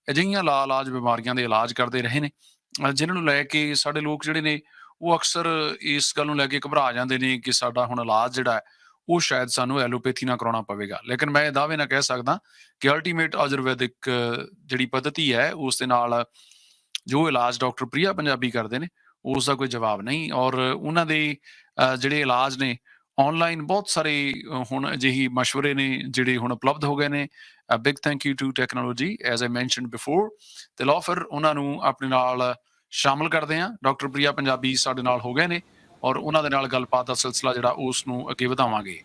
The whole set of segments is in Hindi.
ਅਜਿਹੀਆਂ ਲਾ-ਇਲਾਜ ਬਿਮਾਰੀਆਂ ਦੇ ਇਲਾਜ ਕਰਦੇ ਰਹੇ ਨੇ, ਜਿਨ੍ਹਾਂ ਨੂੰ ਲੈ ਕੇ ਸਾਡੇ ਲੋਕ ਜਿਹੜੇ ਨੇ, ਉਹ ਅਕਸਰ ਇਸ ਗੱਲ ਨੂੰ ਲੈ ਕੇ ਘਬਰਾ ਜਾਂਦੇ ਨੇ ਕਿ ਸਾਡਾ ਹੁਣ ਇਲਾਜ ਜਿਹੜਾ ਹੈ, ਉਹ ਸ਼ਾਇਦ ਸਾਨੂੰ ਐਲੋਪੈਥੀ ਨਾਲ ਕਰਾਉਣਾ ਪਵੇਗਾ। ਲੇਕਿਨ ਮੈਂ ਇਹ ਦਾਅਵੇ ਨਾਲ ਕਹਿ ਸਕਦਾ ਕਿ ਅਲਟੀਮੇਟ ਆਯੁਰਵੈਦਿਕ ਜਿਹੜੀ ਪੱਧਤੀ ਹੈ, ਉਸ ਦੇ ਨਾਲ ਜੋ ਇਲਾਜ ਡਾਕਟਰ ਪ੍ਰਿਆ ਪੰਜਾਬੀ ਕਰਦੇ ਨੇ, ਉਸ ਦਾ ਕੋਈ ਜਵਾਬ ਨਹੀਂ। ਔਰ ਉਹਨਾਂ ਦੇ ਜਿਹੜੇ ਇਲਾਜ ਨੇ, ਔਨਲਾਈਨ ਬਹੁਤ ਸਾਰੇ ਹੁਣ ਅਜਿਹੀ ਮਸ਼ਵਰੇ ਨੇ ਜਿਹੜੇ ਹੁਣ ਉਪਲਬਧ ਹੋ ਗਏ ਨੇ। Big thank you to technology as I mentioned before. ਤੇ ਲਓ ਫਿਰ ਉਹਨਾਂ ਨੂੰ ਆਪਣੇ ਨਾਲ ਸ਼ਾਮਲ ਕਰਦੇ ਹਾਂ। ਡਾਕਟਰ ਪ੍ਰਿਆ ਪੰਜਾਬੀ ਸਾਡੇ ਨਾਲ ਹੋ ਗਏ ਨੇ ਔਰ ਉਹਨਾਂ ਦੇ ਨਾਲ ਗੱਲਬਾਤ ਦਾ ਸਿਲਸਿਲਾ ਜਿਹੜਾ ਉਸ ਨੂੰ ਅੱਗੇ ਵਧਾਵਾਂਗੇ।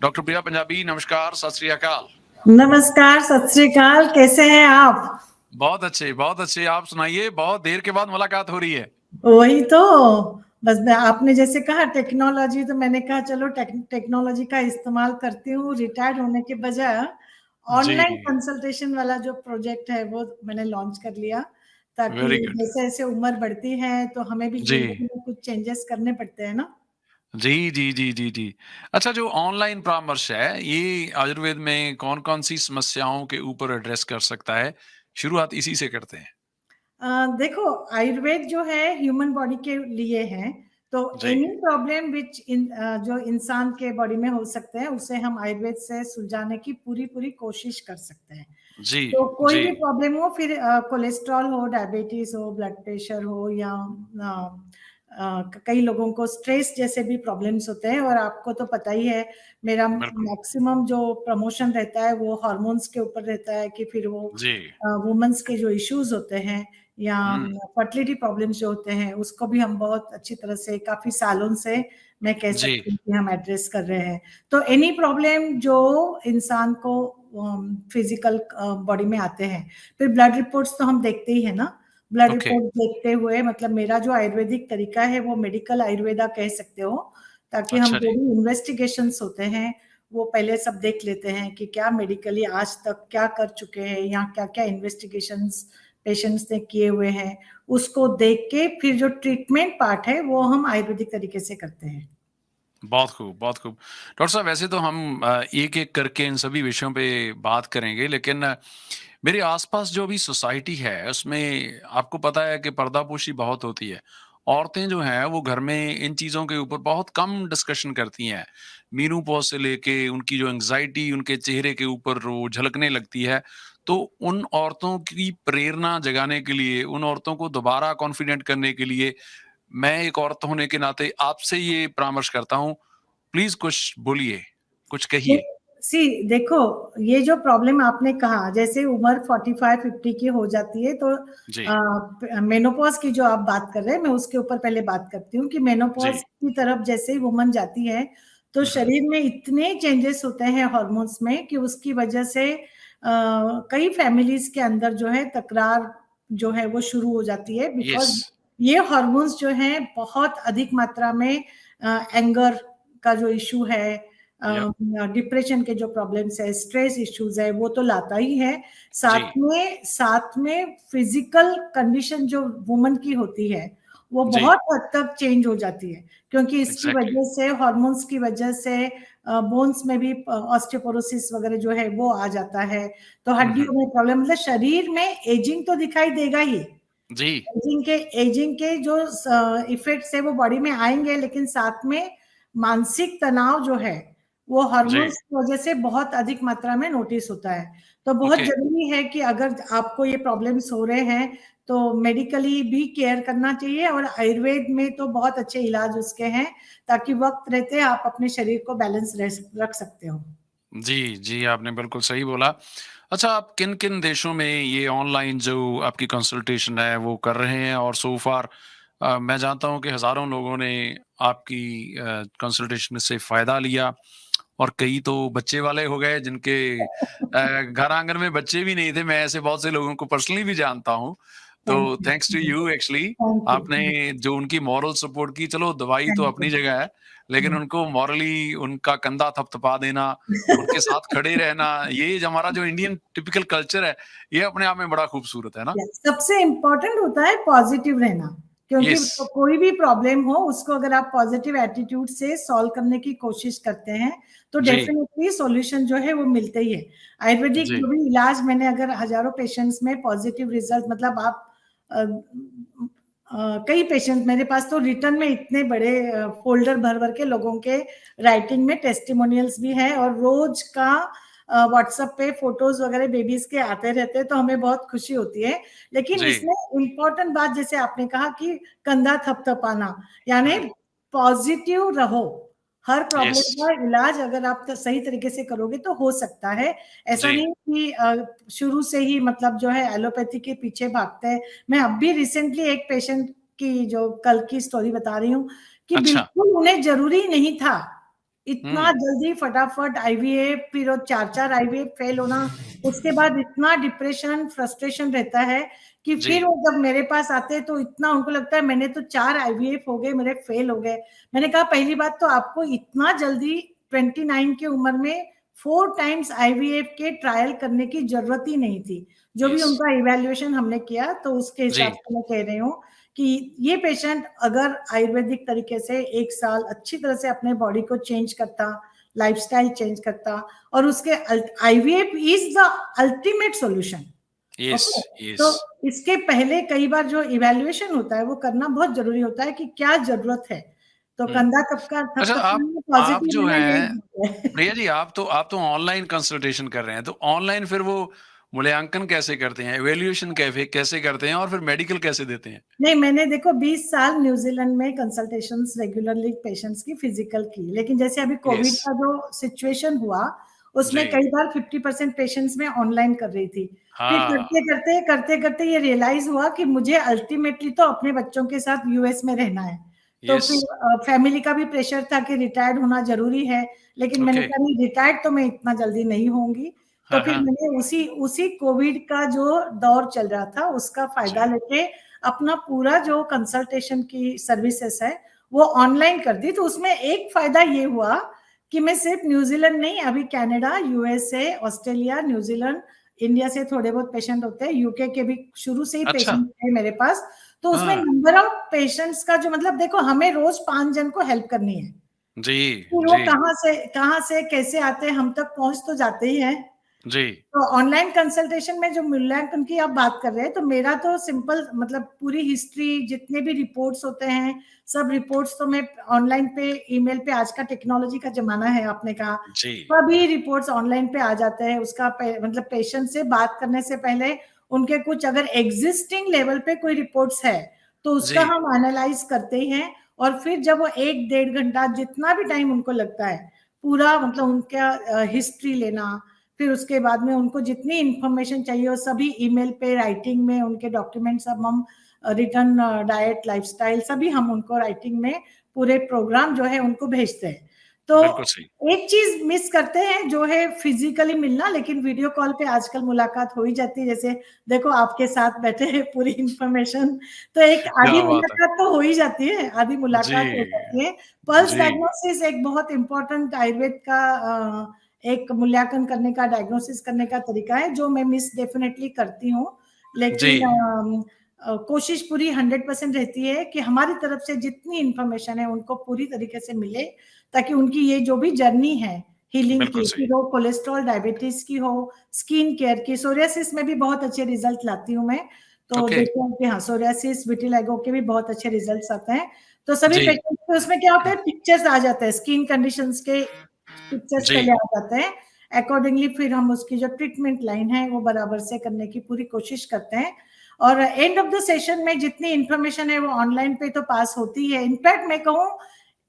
डॉक्टर प्रिया पंजाबी नमस्कार, सत श्री अकाल। नमस्कार, सत श्री अकाल। कैसे हैं आप? बहुत अच्छे, बहुत अच्छे। आप सुनाइए, बहुत देर के बाद मुलाकात हो रही है। वही तो, बस आपने जैसे कहा टेक्नोलॉजी, तो मैंने कहा चलो टेक्नोलॉजी का इस्तेमाल करती हूँ। रिटायर्ड होने के बजाय ऑनलाइन कंसल्टेशन वाला जो प्रोजेक्ट है वो मैंने लॉन्च कर लिया, ताकि जैसे जैसे उम्र बढ़ती है तो हमें भी जिंदगी में कुछ चेंजेस करने पड़ते हैं ना। जी जी जी जी जी। अच्छा, जो ऑनलाइन परामर्श है, ये आयुर्वेद में कौन कौन सी समस्याओं के ऊपर एड्रेस कर सकता है? शुरुआत इसी से करते हैं। देखो, आयुर्वेद जो है ह्यूमन बॉडी के लिए है, तो एनी प्रॉब्लम विच जो इंसान के बॉडी में हो सकते हैं, उसे हम आयुर्वेद से सुलझाने की पूरी कोशिश कर सकते हैं। जी, तो कोई भी प्रॉब्लम हो, फिर कोलेस्ट्रॉल हो, डायबिटीज हो, ब्लड प्रेशर हो, या कई लोगों को स्ट्रेस जैसे भी प्रॉब्लम्स होते हैं। और आपको तो पता ही है, मेरा मैक्सिमम जो प्रमोशन रहता है वो हार्मोन्स के ऊपर रहता है, कि फिर वो वुमेन्स के जो इश्यूज होते हैं या फर्टिलिटी प्रॉब्लम्स जो होते हैं, उसको भी हम बहुत अच्छी तरह से काफी सालों से, मैं कह सकती हूँ कि हम एड्रेस कर रहे हैं। तो एनी प्रॉब्लम जो इंसान को फिजिकल बॉडी में आते हैं, फिर ब्लड रिपोर्ट्स तो हम देखते ही है ना। ब्लड रिपोर्ट देखते हुए, मतलब मेरा जो आयुर्वेदिक तरीका है वो मेडिकल आयुर्वेदा कह सकते हो, ताकि हम जो भी इन्वेस्टिगेशंस होते हैं वो पहले सब देख लेते हैं कि क्या मेडिकली आज तक क्या कर चुके हैं, या क्या क्या इन्वेस्टिगेशंस पेशेंट्स ने किए हुए हैं, उसको देख के फिर जो ट्रीटमेंट पार्ट है वो हम आयुर्वेदिक तरीके से करते हैं। बहुत खूब, बहुत खूब। डॉक्टर साहब, वैसे तो हम एक-एक करके इन सभी विषयों पे बात करेंगे, लेकिन मेरे आसपास जो भी सोसाइटी है, उसमें आपको पता है कि पर्दापोशी बहुत होती है। औरतें जो हैं, वो घर में इन चीज़ों के ऊपर बहुत कम डिस्कशन करती हैं। मेनोपॉज़ से लेके उनकी जो एंग्ज़ायटी उनके चेहरे के ऊपर वो झलकने लगती है। तो उन औरतों की प्रेरणा जगाने के लिए, उन औरतों को दोबारा कॉन्फिडेंट करने के लिए, मैं एक औरत होने के नाते आपसे ये परामर्श करता हूँ, प्लीज़ कुछ बोलिए, कुछ कहिए। देखो, ये जो प्रॉब्लम आपने कहा, जैसे उम्र 45-50 की हो जाती है, तो मेनोपॉज की जो आप बात कर रहे हैं, मैं उसके ऊपर पहले बात करती हूँ कि मेनोपॉज की तरफ जैसे ही वुमन जाती है, तो शरीर में इतने चेंजेस होते हैं हार्मोन्स में, कि उसकी वजह से कई फैमिलीज के अंदर जो है तकरार जो है वो शुरू हो जाती है। बिकॉज ये हार्मोन्स जो है बहुत अधिक मात्रा में एंगर का जो इशू है, डिप्रेशन के जो प्रॉब्लम्स है, स्ट्रेस इश्यूज है, वो तो लाता ही है। साथ में फिजिकल कंडीशन जो वुमन की होती है वो बहुत हद तक चेंज हो जाती है, क्योंकि इसकी वजह से, हार्मोन्स की वजह से बोन्स में भी ऑस्टियोपोरोसिस वगैरह जो है वो आ जाता है। तो हड्डियों में प्रॉब्लम, मतलब शरीर में एजिंग तो दिखाई देगा ही। एजिंग के जो इफेक्ट्स है वो बॉडी में आएंगे, लेकिन साथ में मानसिक तनाव जो है वो हार्मोन्स की वजह से बहुत अधिक मात्रा में नोटिस होता है। तो बहुत जरूरी है कि अगर आपको ये प्रॉब्लम्स हो रहे हैं तो मेडिकली भी केयर करना चाहिए, और आयुर्वेद में तो बहुत अच्छे इलाज उसके हैं, ताकि वक्त रहते आप अपने शरीर को बैलेंस रख सकते हो। जी, जी, आपने बिल्कुल सही बोला। अच्छा, आप किन-किन देशों में ये ऑनलाइन जो आपकी कंसल्टेशन है वो कर रहे हैं? और सो फार मैं जानता हूँ कि हज़ारों लोगों ने आपकी कंसल्टेशन से फ़ायदा लिया, और कई तो बच्चे वाले हो गए जिनके घर आंगन में बच्चे भी नहीं थे। मैं ऐसे बहुत से लोगों को पर्सनली भी जानता हूँ। तो थैंक्स टू यू एक्चुअली, आपने जो उनकी मॉरल सपोर्ट की। चलो, दवाई तो अपनी जगह है, लेकिन उनको मॉरली उनका कंधा थपथपा देना, उनके साथ खड़े रहना, ये हमारा जो इंडियन टिपिकल कल्चर है, ये अपने आप में बड़ा खूबसूरत है ना। सबसे इम्पोर्टेंट होता है पॉजिटिव रहना, क्योंकि यस, कोई भी प्रॉब्लम हो उसको अगर आप पॉजिटिव एटीट्यूड से सॉल्व करने की कोशिश करते हैं तो जी, डेफिनेटली सॉल्यूशन जो है वो मिलते ही है। आयुर्वेदिक जी, जो भी इलाज मैंने अगर हजारों पेशेंट्स में पॉजिटिव रिजल्ट मतलब आप अ, कई पेशेंट मेरे पास तो रिटर्न में इतने बड़े फोल्डर भर भर के लोगों के राइटिंग में टेस्टिमोनियल्स भी है और रोज का व्हाट्सएप पे फोटोज वगैरह बेबीज के आते रहते हैं तो हमें बहुत खुशी होती है। लेकिन जी, इसमें इम्पोर्टेंट बात जैसे आपने कहा कि कंधा थपथपाना, यानी हुँ, पॉजिटिव रहो। हर प्रॉब्लम यस, का इलाज अगर आप सही तरीके से करोगे तो हो सकता है। ऐसा जी, नहीं कि शुरू से ही मतलब जो है एलोपैथी के पीछे भागते हैं। मैं अब भी रिसेंटली एक पेशेंट की जो कल की स्टोरी बता रही हूँ कि अच्छा, बिल्कुल उन्हें जरूरी नहीं था इतना हुँ, जल्दी फटाफट आईवीएफ, फिर वो 4-4 आईवीएफ फेल होना, उसके बाद इतना डिप्रेशन, फ्रस्ट्रेशन रहता है कि जी, फिर वो जब मेरे पास आते हैं तो इतना उनको लगता है मैंने तो 4 आईवीएफ हो गए, मेरे फेल हो गए। मैंने कहा पहली बात तो आपको इतना जल्दी 29 की उम्र में 4 टाइम्स आईवीएफ के ट्रायल करने की जरूरत ही नहीं थी। जो भी यस, उनका इवैल्यूएशन हमने किया तो उसके जी, हिसाब से मैं कह रही हूँ कि ये पेशेंट अगर आयुर्वेदिक तरीके से 1 साल अच्छी तरह से अपने बॉडी को चेंज करता, लाइफस्टाइल चेंज करता और उसके IVF is the ultimate solution. Yes, okay, yes. तो इसके पहले कई बार जो इवैल्यूएशन होता है वो करना बहुत जरूरी होता है कि क्या जरूरत है। तो हुँ। कंधा थपका अच्छा, थपथपाना आप पॉजिटिव जो रहना यही हैं बात है। प्रिया जी, आप तो ऑनलाइन कंसल्टेशन कर रहे हैं, तो ऑनलाइन फिर वो मूल्यांकन कैसे करते हैं? इवैल्यूएशन कैफे कैसे करते हैं और फिर मेडिकल कैसे देते हैं? नहीं, मैंने देखो 20 साल न्यूज़ीलैंड में कंसल्टेशंस रेगुलरली पेशेंट्स की फिजिकल की। लेकिन जैसे अभी यस, कोविड का जो सिचुएशन हुआ, उसमें जी, कई बार 50% पेशेंट्स मैं ऑनलाइन कर रही थी। फिर हाँ, करते-करते ये रियलाइज़ हुआ कि मुझे अल्टीमेटली तो अपने बच्चों के साथ यूएस में रहना है। तो यस, फिर फैमिली का भी प्रेशर था कि रिटायर्ड होना ज़रूरी है। लेकिन मैंने ओके, कहा नहीं, रिटायर्ड तो मैं इतना जल्दी नहीं होंगी। तो हाँ, फिर हाँ, मैंने उसी उसी कोविड का जो दौर चल रहा था, उसका फ़ायदा जी, लेके अपना पूरा जो कंसल्टेशन की सर्विसेज है वो ऑनलाइन कर दी। तो उसमें एक फायदा ये हुआ कि मैं सिर्फ न्यूजीलैंड नहीं, अभी Canada, USA, Australia, New Zealand, India से थोड़े बहुत पेशेंट होते हैं, यूके के भी शुरू से ही अच्छा, पेशेंट थे मेरे पास। तो उसमें हाँ, नंबर ऑफ पेशेंट्स का जो मतलब देखो हमें रोज 5 जन को हेल्प करनी है। जी, फिर वो जी, कहाँ से कैसे आते हैं, हम तक पहुंच तो जाते ही हैं। जी, तो ऑनलाइन कंसल्टेशन में जो मूल्यांकन की आप बात कर रहे हैं, तो मेरा तो सिंपल मतलब पूरी हिस्ट्री जितने भी रिपोर्ट्स होते हैं, सब रिपोर्ट्स तो मैं ऑनलाइन पे ईमेल पे, आज का टेक्नोलॉजी का ज़माना है आपने कहा, जी, सभी रिपोर्ट्स ऑनलाइन पे आ जाते हैं। उसका मतलब पेशेंट से बात करने से पहले उनके कुछ अगर एग्जिस्टिंग लेवल पे कोई रिपोर्ट्स है, तो उसका जी, हम एनालाइज़ करते ही हैं और फिर जब वो 1 डेढ़ घंटा जितना भी टाइम उनको लगता है, पूरा मतलब उनका हिस्ट्री लेना, फिर उसके बाद में उनको जितनी इन्फॉर्मेशन चाहिए वो सभी ईमेल पे, राइटिंग में उनके डॉक्यूमेंट सब हम रिटर्न, डाइट, लाइफस्टाइल सभी हम उनको राइटिंग में पूरे प्रोग्राम जो है उनको भेजते हैं। तो बिल्कुल सही। एक चीज मिस करते हैं जो है फिजिकली मिलना, लेकिन वीडियो कॉल पे आजकल मुलाकात हो ही जाती है। जैसे देखो आपके साथ बैठे हैं, पूरी इन्फॉर्मेशन, तो एक आधी क्या बात है! मुलाकात तो हो ही जाती है, आधी जी, मुलाकात हो जाती है। पल्स जी, डायग्नोसिस एक बहुत इंपॉर्टेंट आयुर्वेद का एक मूल्यांकन करने का, डायग्नोसिस करने का तरीका है जो मैं मिस डेफिनेटली करती हूँ। जी, लेकिन कोशिश पूरी 100% रहती है कि हमारी तरफ से जितनी इन्फॉर्मेशन है उनको पूरी तरीके से मिले, ताकि उनकी ये जो भी जर्नी है हीलिंग बिल्कुल की, सही। फिर वो कोलेस्ट्रॉल, डायबिटीज की हो, स्किन केयर की, सोरियासिस में भी बहुत अच्छे रिजल्ट लाती हूँ मैं। तो ओके, देखो कि हाँ, सोरियासिस, विटिलिगो के भी बहुत अच्छे रिजल्ट्स आते हैं। तो सभी जी, पेशेंट्स को उसमें क्या होता है, पिक्चर्स आ जाते हैं, स्किन कंडीशंस के पिक्चर्स जी, पहले आ जाते हैं। अकॉर्डिंगली फिर हम उसकी जो ट्रीटमेंट लाइन है वो बराबर से करने की पूरी कोशिश करते हैं। और एंड ऑफ द सेशन में जितनी इन्फॉर्मेशन है वो ऑनलाइन पे तो पास होती है। इनफैक्ट मैं कहूँ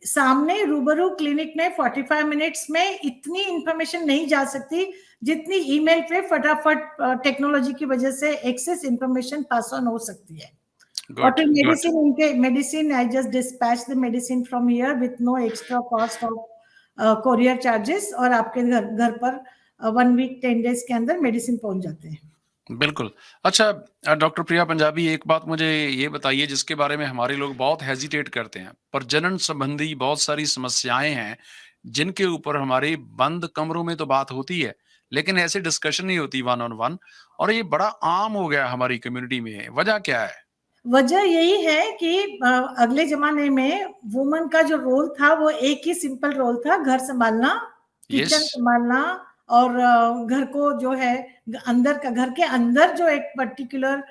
सामने रूबरू क्लिनिक में 45 मिनट्स में इतनी इन्फॉर्मेशन नहीं जा सकती जितनी ईमेल पे फटाफट टेक्नोलॉजी की वजह से एक्सेस इन्फॉर्मेशन पास ऑन हो सकती है। और गुड, फिर good. Medicine I just dispatch the medicine from here with no extra cost of courier charges, और आपके घर घर पर 1 वीक 10 डेज के अंदर मेडिसिन पहुंच जाते हैं। बिल्कुल। अच्छा, डॉक्टर प्रिया पंजाबी, एक बात मुझे ये बताइए जिसके बारे में हमारे लोग बहुत हेजिटेट करते हैं। प्रजनन संबंधी बहुत सारी समस्याएँ हैं, जिनके ऊपर हमारी बंद कमरों में तो बात होती है, लेकिन ऐसे डिस्कशन नहीं होती वन ऑन वन, और ये बड़ा आम हो गया हमारी कम्युनिटी में। वजह क्या है? वजह यही है कि अगले ज़माने में वुमन का जो रोल था वो एक ही सिंपल रोल था, घर सँभालना, यस। किचन सँभालना और घर को जो है अंदर का, घर के अंदर जो एक पर्टिकुलर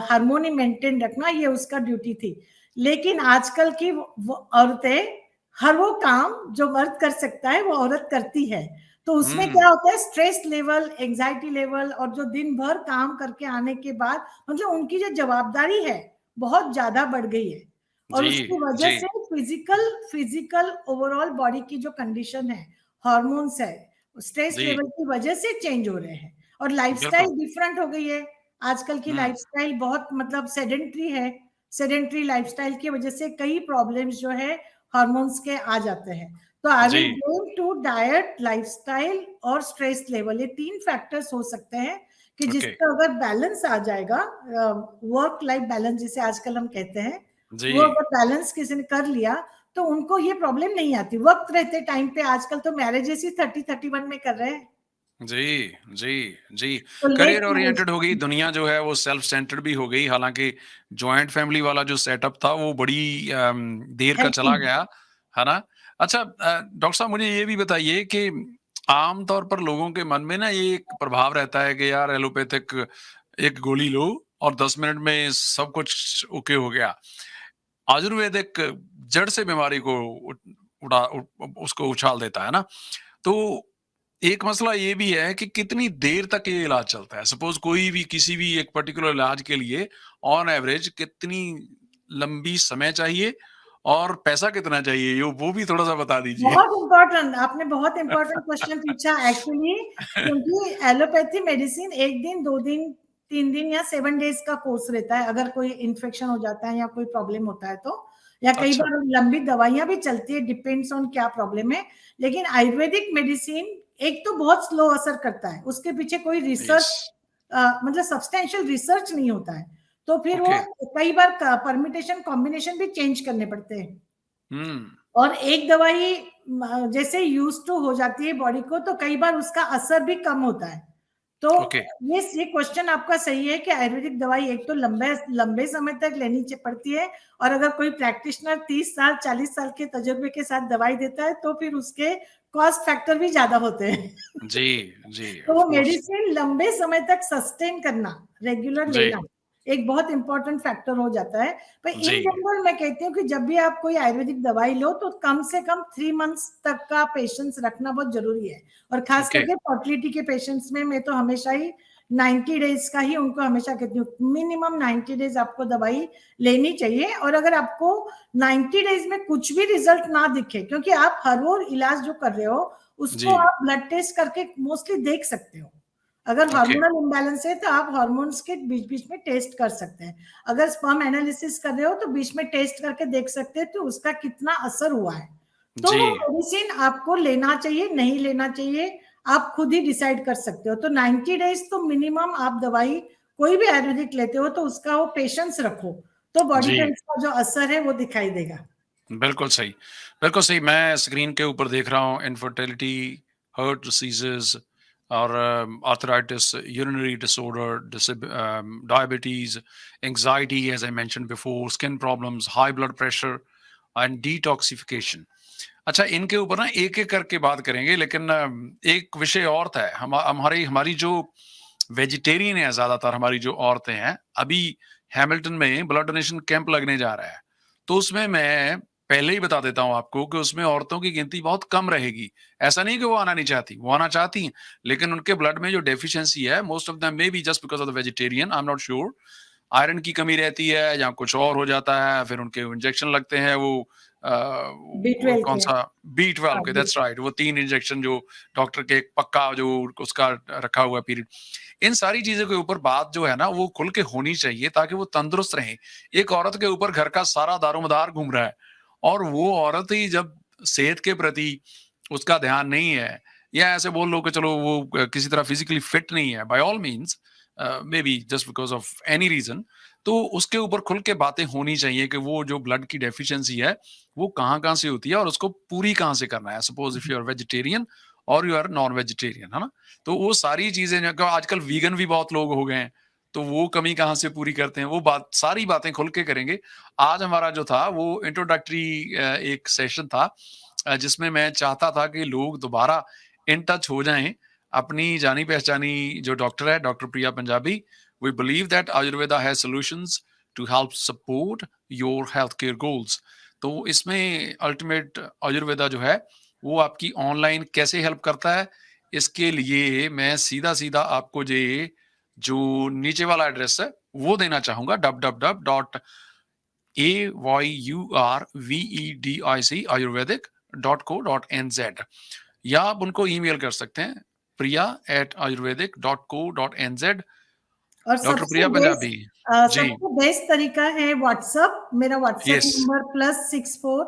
हार्मोनी मेंटेन रखना, ये उसका ड्यूटी थी। लेकिन आजकल की वो औरतें हर वो काम जो मर्द कर सकता है वो औरत करती है। तो उसमें क्या होता है, स्ट्रेस लेवल, एंग्जायटी लेवल और जो दिन भर काम करके आने के बाद मतलब उनकी जो जवाबदारी है बहुत ज्यादा बढ़ गई है और जी, उसकी वजह जी, से फिजिकल फिजिकल ओवरऑल बॉडी की जो कंडीशन है, हार्मोन्स है, स्ट्रेस जी, लेवल की वजह से चेंज हो रहे हैं और बिल्कुल। लाइफस्टाइल डिफरेंट हो गई है। आजकल की हुँ, लाइफस्टाइल बहुत मतलब सेडेंट्री है। सेडेंट्री लाइफस्टाइल की वजह से कई प्रॉब्लम्स जो है हार्मोन्स के आ जाते हैं। तो आई जी, will blame to diet, lifestyle और स्ट्रेस लेवल, ये 3 फैक्टर्स हो सकते हैं कि ओके, जिसका अगर बैलेंस आ जाएगा, वर्क लाइफ बैलेंस जिसे आजकल हम कहते हैं, जी। वो अगर बैलेंस किसी ने कर लिया तो उनको ये प्रॉब्लम नहीं आती। वक्त रहते टाइम पे आजकल तो मैरिजेस ही 30-31 में कर रहे हैं। जी, जी, जी। तो लेट करियर मैरिज। ओरिएंटेड हो गई दुनिया जो है वो सेल्फ सेंटर्ड भी हो गई। हालाँकि जॉइंट फैमिली वाला जो सेटअप था वो बड़ी देर है का कि चला नहीं? गया, है ना? अच्छा डॉक्टर साहब मुझे ये भी बताइए कि आम तौर पर लोगों के मन में ना ये एक प्रभाव रहता है कि यार एलोपैथिक एक गोली लो और 10 मिनट में सब कुछ ओके हो गया। आयुर्वेदिक जड़ से बीमारी को उठ उड़ा उ उसको उछाल देता है ना? तो एक मसला ये भी है कि कितनी देर तक ये इलाज चलता है? सपोज़ कोई भी किसी भी एक पर्टिकुलर इलाज के लिए ऑन एवरेज कितनी लंबी समय चाहिए और पैसा कितना चाहिए? यो वो भी थोड़ा-सा बता दीजिए। बहुत इम्पोर्टेंट, आपने बहुत इम्पोर्टेंट क्वेश्चन पूछा एक्चुअली, क्योंकि एलोपैथी मेडिसिन 1 दिन, 2 दिन, 3 दिन या 7 डेज़ का कोर्स रहता है। अगर कोई इन्फेक्शन हो जाता है या कोई प्रॉब्लम होता है तो, या कई अच्छा, बार लंबी दवाइयाँ भी चलती है, डिपेंड्स ऑन क्या प्रॉब्लम है। लेकिन आयुर्वेदिक मेडिसिन एक तो बहुत स्लो असर करता है, उसके पीछे कोई यस, रिसर्च मतलब सब्सटैंशियल रिसर्च नहीं होता है। तो फिर वो ओके, कई बार क परम्यूटेशन, कॉम्बिनेशन भी चेंज करने पड़ते हैं। हुँ, और एक दवाई जैसे यूज़ टू हो जाती है बॉडी को तो कई बार उसका असर भी कम होता है। तो ओके, ये क्वेश्चन आपका सही है कि आयुर्वेदिक दवाई एक तो लंबे लंबे समय तक लेनी पड़ती है और अगर कोई प्रैक्टिशनर 30 साल 40 साल के तजुर्बे के साथ दवाई देता है तो फिर उसके कॉस्ट फैक्टर भी ज्यादा होते हैं। जी, जी, तो ऑफ़ वो कोर्स, मेडिसिन लंबे समय तक सस्टेन करना, रेगुलर जी, लेना, एक बहुत इंपॉर्टेंट फैक्टर हो जाता है। पर इन जी, जनरल मैं कहती हूँ कि जब भी आप कोई आयुर्वेदिक दवाई लो तो कम से कम 3 मंथ्स तक का पेशेंस रखना बहुत ज़रूरी है और ख़ास ओके, करके फर्टिलिटी के पेशेंट्स में मैं तो हमेशा ही 90 डेज़ का ही उनको हमेशा कहती हूँ, मिनिमम 90 डेज़ आपको दवाई लेनी चाहिए और अगर आपको 90 डेज़ में कुछ भी रिज़ल्ट ना दिखे, क्योंकि आप हर वो इलाज जो कर रहे हो जी, उसको आप ब्लड टेस्ट करके मोस्टली देख सकते हो। अगर ओके, हार्मोनल इम्बैलेंस है तो आप हार्मोन्स के बीच-बीच में टेस्ट कर सकते हैं। अगर स्पर्म एनालिसिस कर रहे हो तो बीच में टेस्ट करके देख सकते हैं तो उसका कितना असर हुआ है। तो जी। वो मेडिसिन आपको लेना चाहिए, नहीं लेना चाहिए, आप खुद ही डिसाइड कर सकते हो। तो 90 डेज़ तो मिनिमम आप दवाई कोई भी आयुर्वेदिक लेते हो तो उसका वो पेशेंस रखो, तो बॉडी जी, पे उसका जो असर है वो दिखाई देगा। बिल्कुल सही। बिल्कुल सही, मैं स्क्रीन के ऊपर देख रहा हूँ इनफर्टिलिटी, हार्ट डिसीज़ेज़ और arthritis, urinary disorder, diabetes, anxiety as I mentioned before, skin problems, high blood pressure and detoxification. अच्छा, इनके ऊपर ना एक-एक करके बात करेंगे लेकिन एक विषय और था, हमारी हमारी जो वेजिटेरियन है ज़्यादातर हमारी जो औरतें हैं, अभी हैमिल्टन में ब्लड डोनेशन कैंप लगने जा रहा है। तो उसमें मैं पहले ही बता देता हूँ आपको कि उसमें औरतों की गिनती बहुत कम रहेगी। ऐसा नहीं कि वो आना नहीं चाहती, वो आना चाहती हैं, लेकिन उनके ब्लड में जो डेफिशिएंसी है, most of them may be just because of the vegetarian, I am not sure. Iron की कमी रहती है या कुछ और हो जाता है, फिर उनके इंजेक्शन लगते हैं वो B12 के। कौन-सा बी12 हाँ, के, बी दैट्स राइट, वो 3 इंजेक्शन जो डॉक्टर के एक पक्का जो उसका रखा हुआ है पीरियड। इन सारी चीज़ों के ऊपर बात जो है ना वो खुल के होनी चाहिए ताकि वो तंदुरुस्त रहें। एक औरत के ऊपर घर का सारा दारोमदार घूम रहा है और वो औरत ही जब सेहत के प्रति उसका ध्यान नहीं है या ऐसे बोल लो कि चलो वो किसी तरह फिज़िकली फिट नहीं है, by all means maybe just because of any reason, तो उसके ऊपर खुल के बातें होनी चाहिए कि वो जो ब्लड की डेफिशिएंसी है, वो कहाँ-कहाँ से होती है और उसको पूरी कहाँ से करना है। Suppose if you are vegetarian और यू आर नॉन वेजिटेरियन, है ना? तो वो सारी चीज़ें जो आजकल वीगन भी बहुत लोग हो गए हैं। तो वो कमी कहाँ से पूरी करते हैं, वो बात सारी बातें खुल के करेंगे। आज हमारा जो था वो इंट्रोडक्टरी एक सेशन था जिसमें मैं चाहता था कि लोग दोबारा इन टच हो जाएँ। अपनी जानी-पहचानी जो डॉक्टर है, doctor Priya Punjabi, we believe that Ayurveda has solutions to help support your health care goals. तो इसमें अल्टीमेट आयुर्वेदा जो है, वो आपकी ऑनलाइन कैसे हेल्प करता है, इसके लिए मैं सीधा-सीधा आपको ये जो नीचे वाला एड्रेस है, वो देना चाहूँगा www.ayurvedic ayurvedic.co.nz या आप उनको ईमेल कर सकते हैं priya@ayurvedic.co.nz। और डॉक्टर प्रिया पंजाबी। जी, सबसे बेस्ट तरीका है व्हाट्सएप। मेरा व्हाट्सएप यस, नंबर +64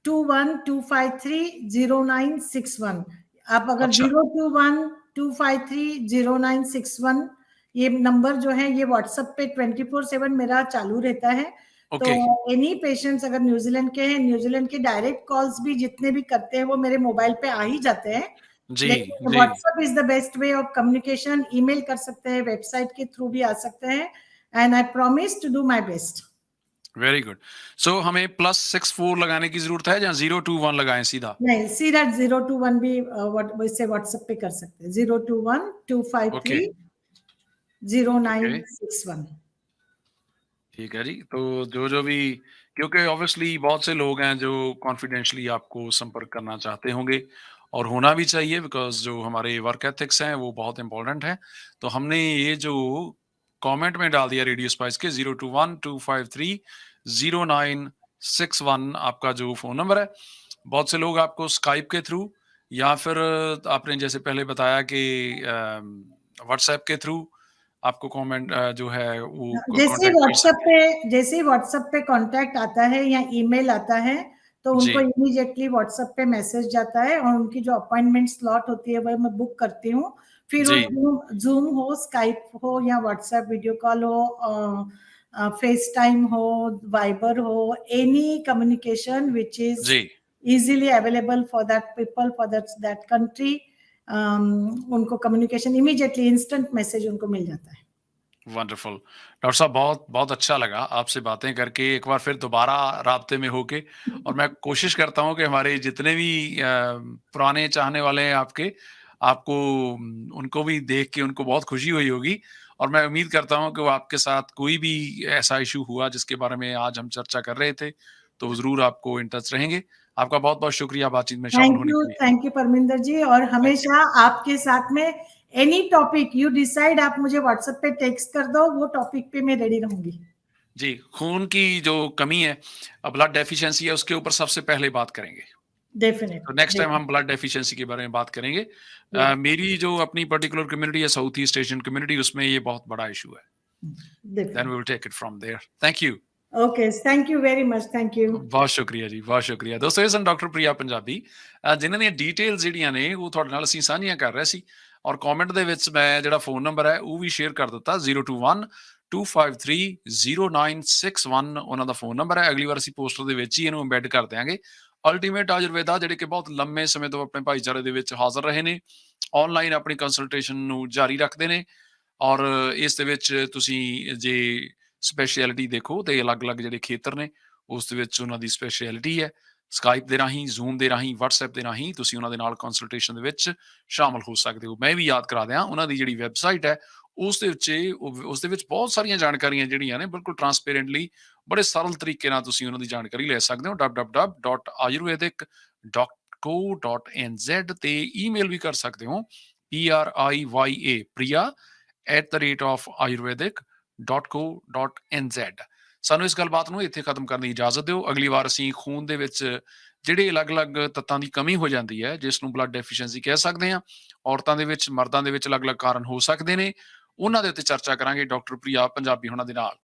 21253096 आप अगर अच्छा, 021253096 ये नंबर जो है ये व्हाट्सएप पे 24/7 मेरा चालू रहता है। तो ओके, एनी पेशेंट्स अगर न्यूजीलैंड के हैं, न्यूजीलैंड के डायरेक्ट कॉल्स भी जितने भी करते हैं वो मेरे मोबाइल पे आ ही जाते हैं। जी, लेकिन जी, WhatsApp is the best way of communication. Email कर सकते हैं, वेबसाइट के थ्रू भी आ सकते हैं, and I promise to do my best. Very good. So हमें +64 लगाने की ज़रूरत है या 021 लगाएँ सीधा? नहीं, सीधा 021 भी वैसे व्हाट्सएप पे कर सकते हैं। 021 ओके, 253 ओके। 0961। ठीक है जी। तो जो-जो भी क्योंकि ऑब्वियसली बहुत से लोग हैं जो कॉन्फिडेंशियली आपको संपर्क करना चाहते होंगे और होना भी चाहिए बिकॉज़ जो हमारे वर्क एथिक्स हैं वो बहुत इम्पोर्टेंट हैं। तो हमने ये जो कमेंट में डाल दिया रेडियो स्पाइस के 0212530961 आपका जो फ़ोन नंबर है। बहुत से लोग आपको स्काइप के थ्रू या फिर आपने जैसे पहले बताया कि व्हाट्सऐप के थ्रू आपको कमेंट जो है वो कॉन्टैक्ट कर सकते हैं। जैसे ही व्हाट्सएप पे कांटेक्ट आता है या ईमेल आता है तो जी, उनको इमीडिएटली व्हाट्सएप पे मैसेज जाता है और उनकी जो अपॉइंटमेंट स्लॉट होती है वो मैं बुक करती हूँ। फिर वो जी, ज़ूम हो, स्काइप हो या व्हाट्सएप वीडियो कॉल हो, फेस टाइम हो, वाइबर हो, एनी कम्युनिकेशन व्हिच इज़ जी। Easily available for that people for that country. उनको कम्युनिकेशन इमीडिएटली इंस्टेंट मैसेज उनको मिल जाता है। वंडरफुल। डॉक्टर साहब बहुत बहुत अच्छा लगा आपसे बातें करके एक बार फिर दोबारा राब्ते में होके और मैं कोशिश करता हूँ कि हमारे जितने भी पुराने चाहने वाले हैं आपके, आपको उनको भी देख के उनको बहुत खुशी हुई होगी और मैं उम्मीद करता हूँ कि वो आपके साथ कोई भी ऐसा इश्यू हुआ जिसके बारे में आज हम चर्चा कर रहे थे, तो ज़रूर आपको इन टच रहेंगे। आपका बहुत-बहुत शुक्रिया बातचीत में शामिल होने के लिए। थैंक यू परमिंदर जी। और थैंक यू। हमेशा आपके साथ में एनी टॉपिक यू डिसाइड आप मुझे व्हाट्सएप पे टेक्स्ट कर दो, वो टॉपिक पे मैं रेडी रहूंगी। जी, खून की जो कमी है, ब्लड डेफिशिएंसी है उसके ऊपर सबसे पहले बात करेंगे। तो नेक्स्ट टाइम डेफिनेटली हम ब्लड डेफिशिएंसी के बारे में बात करेंगे। मेरी जो अपनी पर्टिकुलर कम्युनिटी है साउथ ईस्ट एशियन कम्युनिटी उसमें ये बहुत बड़ा इश्यू है। Then we definitely. Will take it from there. Thank you. Okay, thank you very much. Thank you. ਬਹੁਤ ਸ਼ੁਕਰੀਆ ਜੀ, ਬਹੁਤ ਸ਼ੁਕਰੀਆ। ਦੋਸਤੋ ਇਹ ਸਨ ਡਾਕਟਰ ਪ੍ਰਿਆ ਪੰਜਾਬੀ ਜਿਨ੍ਹਾਂ ਦੀਆਂ ਡਿਟੇਲਸ ਜਿਹੜੀਆਂ ਨੇ ਉਹ ਤੁਹਾਡੇ ਨਾਲ ਅਸੀਂ ਸਾਂਝੀਆਂ ਕਰ ਰਹੇ ਸੀ ਔਰ ਕਮੈਂਟ ਦੇ ਵਿੱਚ ਮੈਂ ਜਿਹੜਾ ਫੋਨ ਨੰਬਰ ਹੈ ਉਹ ਵੀ ਸ਼ੇਅਰ ਕਰ ਦਿੱਤਾ 021 2530961 ਉਹਨਾਂ ਦਾ ਫੋਨ ਨੰਬਰ ਹੈ। ਅਗਲੀ ਵਾਰ ਅਸੀਂ ਪੋਸਟਰ ਦੇ ਵਿੱਚ ਹੀ ਇਹਨੂੰ ਐਮਬੈਡ ਕਰ ਦਿਆਂਗੇ। ਅਲਟੀਮੇਟ ਆਯੁਰਵੇਦਾ ਜਿਹੜੇ ਕਿ ਬਹੁਤ ਲੰਮੇ ਸਮੇਂ ਤੋਂ ਆਪਣੇ ਭਾਈਚਾਰੇ ਦੇ ਵਿੱਚ ਹਾਜ਼ਰ ਰਹੇ ਨੇ, ਆਨਲਾਈਨ ਆਪਣੀ ਕੰਸਲਟੇਸ਼ਨ ਨੂੰ ਜਾਰੀ ਰੱਖਦੇ ਨੇ ਔਰ ਇਸ ਦੇ ਵਿੱਚ ਤੁਸੀਂ ਜੇ ਸਪੈਸ਼ਲਿਟੀ ਦੇਖੋ ਤੇ ਅਲੱਗ-ਅਲੱਗ ਜਿਹੜੇ ਖੇਤਰ ਨੇ ਉਸ ਦੇ ਵਿੱਚ ਉਹਨਾਂ ਦੀ ਸਪੈਸ਼ਲਿਟੀ ਹੈ। ਸਕਾਈਪ ਦੇ ਰਾਹੀਂ, ਜ਼ੂਮ ਦੇ ਰਾਹੀਂ, ਵਟਸਐਪ ਦੇ ਰਾਹੀਂ ਤੁਸੀਂ ਉਹਨਾਂ ਦੇ ਨਾਲ ਕੰਸਲਟੇਸ਼ਨ ਦੇ ਵਿੱਚ ਸ਼ਾਮਲ ਹੋ ਸਕਦੇ ਹੋ। ਮੈਂ ਵੀ ਯਾਦ ਕਰਾ ਦਿਆਂ ਉਹਨਾਂ ਦੀ ਜਿਹੜੀ ਵੈਬਸਾਈਟ ਹੈ ਉਸ ਦੇ ਵਿੱਚ ਉਸ ਦੇ ਵਿੱਚ ਬਹੁਤ ਸਾਰੀਆਂ ਜਾਣਕਾਰੀਆਂ ਜਿਹੜੀਆਂ ਨੇ ਬਿਲਕੁਲ ਟਰਾਂਸਪੇਰੈਂਟਲੀ ਬੜੇ ਸਰਲ ਤਰੀਕੇ ਨਾਲ ਤੁਸੀਂ ਉਹਨਾਂ ਦੀ ਜਾਣਕਾਰੀ ਲੈ ਸਕਦੇ ਹੋ www.ayurvedic.co.nz ਤੇ ਈਮੇਲ ਵੀ ਕਰ ਸਕਦੇ ਹੋ PRIYA priya@ayurvedic.co.nz। ਸਾਨੂੰ ਇਸ ਗੱਲਬਾਤ ਨੂੰ ਇੱਥੇ ਖਤਮ ਕਰਨ ਦੀ ਇਜਾਜ਼ਤ ਦਿਓ। ਅਗਲੀ ਵਾਰ ਅਸੀਂ ਖੂਨ ਦੇ ਵਿੱਚ ਜਿਹੜੇ ਅਲੱਗ-ਅਲੱਗ ਤੱਤਾਂ ਦੀ ਕਮੀ ਹੋ ਜਾਂਦੀ ਹੈ, ਜਿਸ ਨੂੰ ਬਲੱਡ ਡੈਫੀਸ਼ੀਐਂਸੀ ਕਹਿ ਸਕਦੇ ਹਾਂ, ਔਰਤਾਂ ਦੇ ਵਿੱਚ, ਮਰਦਾਂ ਦੇ ਵਿੱਚ ਅਲੱਗ-ਅਲੱਗ ਕਾਰਨ ਹੋ ਸਕਦੇ ਨੇ, ਉਹਨਾਂ ਦੇ ਉੱਤੇ ਚਰਚਾ ਕਰਾਂਗੇ ਡਾਕਟਰ ਪ੍ਰਿਆ ਪੰਜਾਬੀ ਹੋਣਾ ਦੇ ਨਾਲ।